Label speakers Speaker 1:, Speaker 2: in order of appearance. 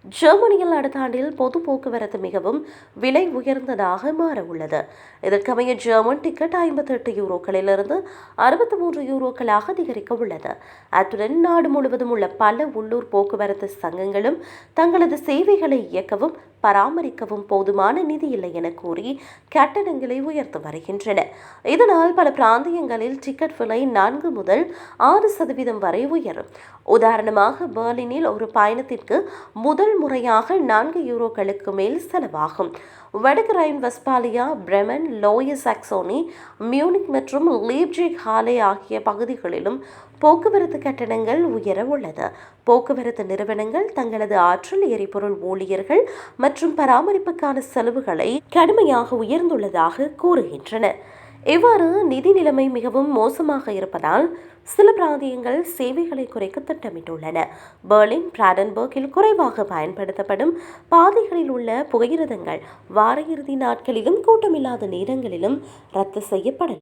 Speaker 1: ஜெர்மனியில் அடுத்த ஆண்டில் பொது போக்குவரத்து மிகவும் விலை உயர்ந்ததாக மாற உள்ளது. இதற்கமைய ஜெர்மன் டிக்கெட் 58 யூரோக்களிலிருந்து 63 யூரோக்களாக அதிகரிக்க உள்ளது. அத்துடன் நாடு முழுவதும் உள்ள பல உள்ளூர் போக்குவரத்து சங்கங்களும் தங்களது சேவைகளை இயக்கவும் பராமரிக்கவும் போதுமான நிதி இல்லை என கூறி கட்டணங்களை உயர்த்தி வருகின்றன. இதனால் பல பிராந்தியங்களில் டிக்கெட் விலை 4 முதல் 6% வரை உயரும். உதாரணமாக பெர்லினில் ஒரு பயணத்திற்கு முதல் முறையாக 4 யூரோக்களுக்கு மேல் செலவாகும். வடக்கு ரைன் வெஸ்பாலியா, பிரெமன், லோயர் சாக்சோனி, மியூனிக் மற்றும் லீப்ஜிக் ஹாலே ஆகிய பகுதிகளிலும் போக்குவரத்து கட்டணங்கள் உயர உள்ளது. போக்குவரத்து நிறுவனங்கள் தங்களது ஆற்றல், எரிபொருள், ஊழியர்கள் மற்றும் பராமரிப்புக்கான செலவுகளை கடுமையாக உயர்ந்துள்ளதாக கூறுகின்றன. இவ்வாறு நிதி நிலைமை மிகவும் மோசமாக இருப்பதால் சில பிராந்தியங்கள் சேவைகளை குறைக்க திட்டமிட்டுள்ளன. பெர்லின், பிராண்டன்பர்கில் குறைவாக பயன்படுத்தப்படும் பாதைகளில் உள்ள புகையிரதங்கள் வார இறுதி நாட்களிலும் கூட்டமில்லாத நேரங்களிலும் ரத்து செய்யப்படலாம்.